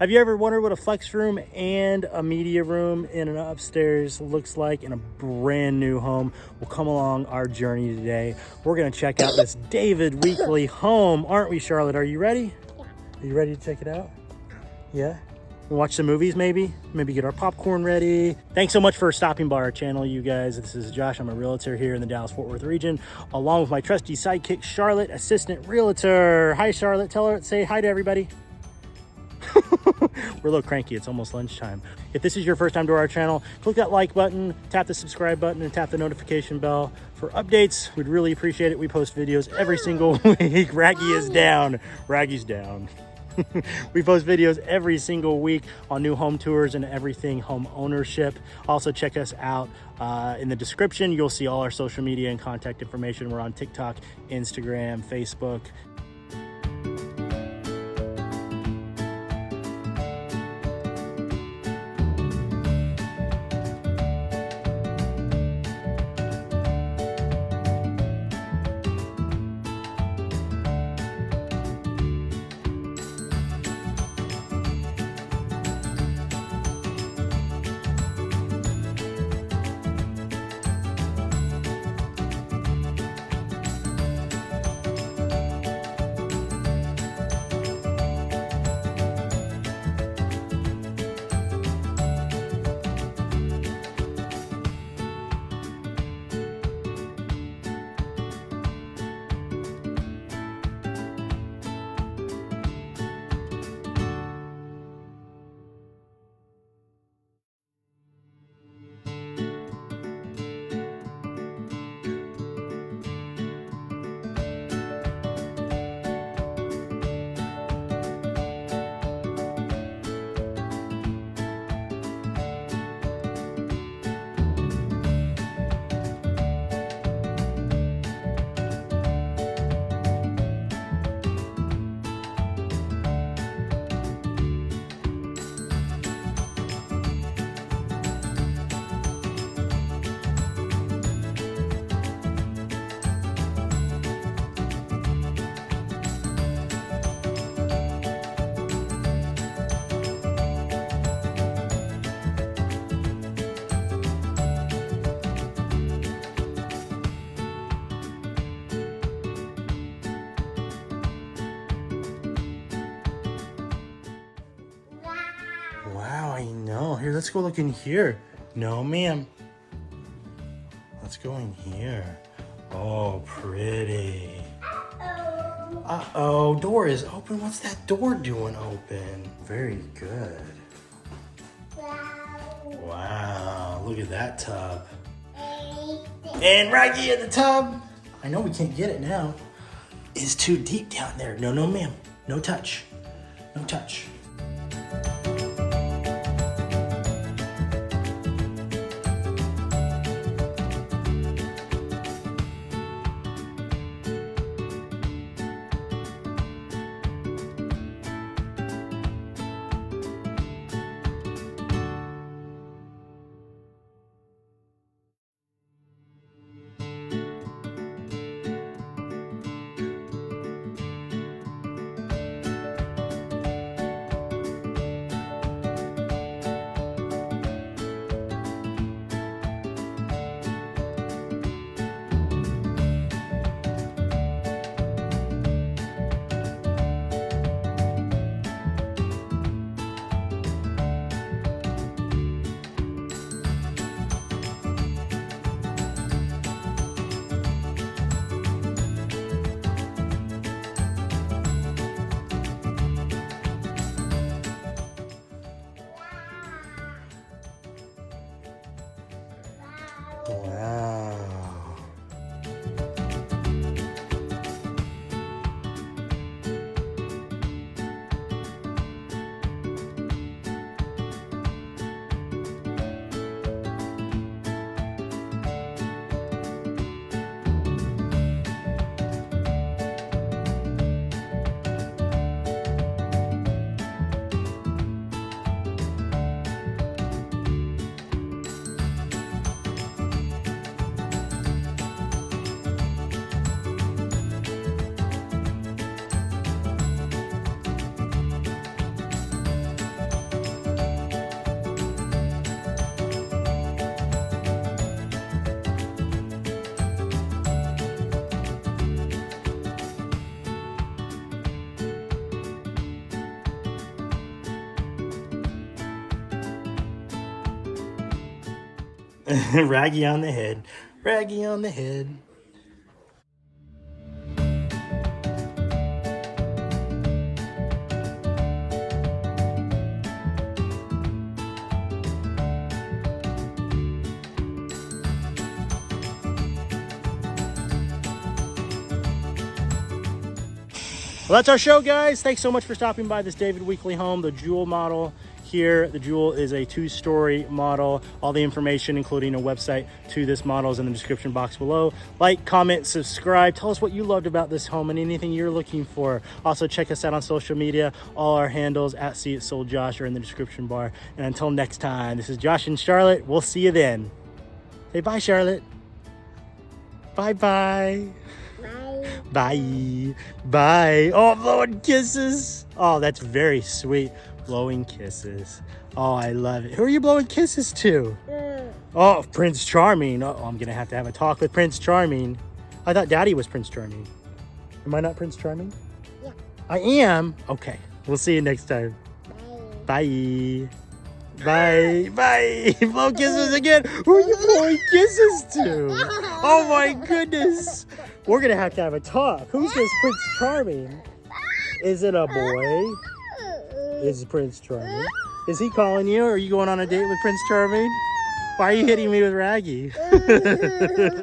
Have you ever wondered what a flex room and a media room in an upstairs looks like in a brand new home? Well, come along our journey today. We're gonna check out this David Weekley home, aren't we, Charlotte? Are you ready? Yeah. Are you ready to check it out? Yeah? We'll watch some movies maybe get our popcorn ready. Thanks so much for stopping by our channel, you guys. This is Josh. I'm a realtor here in the Dallas-Fort Worth region, along with my trusty sidekick, Charlotte, assistant realtor. Hi, Charlotte. Tell her, say hi to everybody. We're a little cranky. It's almost lunchtime. If this is your first time to our channel, click that like button, tap the subscribe button, and tap the notification bell for updates. We'd really appreciate it. We post videos every single week. Raggy is down. Raggy's down. We post videos every single week on new home tours and everything home ownership. Also check us out in the description. You'll see all our social media and contact information. We're on TikTok, Instagram, Facebook. Wow, I know. Here, let's go look in here. No, ma'am. Let's go in here. Oh, pretty. Uh-oh, door is open. What's that door doing open? Very good. Wow, look at that tub. And Raggy in the tub. I know we can't get it now. It's too deep down there. No, no, ma'am. No touch. No touch. Wow. Raggy on the head. Raggy on the head. Well, that's our show, guys. Thanks so much for stopping by this David Weekley home, the Jewel model here. The Jewel is a 2-story model. All the information, including a website to this model, is in the description box below. Like, comment, subscribe. Tell us what you loved about this home and anything you're looking for. Also, check us out on social media. All our handles at See It Sold Josh are in the description bar. And until next time, this is Josh and Charlotte. We'll see you then. Say bye, Charlotte. Bye-bye. Bye. Bye. Oh, blowing kisses. Oh, that's very sweet. Blowing kisses. Oh, I love it. Who are you blowing kisses to? Oh, Prince Charming. Oh, I'm going to have a talk with Prince Charming. I thought Daddy was Prince Charming. Am I not Prince Charming? Yeah. I am? Okay. We'll see you next time. Bye. Bye. Bye. Blow kisses again. Who are you blowing kisses to? Oh, my goodness. We're going to have a talk. Who's this Prince Charming? Is it a boy? Is it Prince Charming? Is he calling you? Or are you going on a date with Prince Charming? Why are you hitting me with Raggy?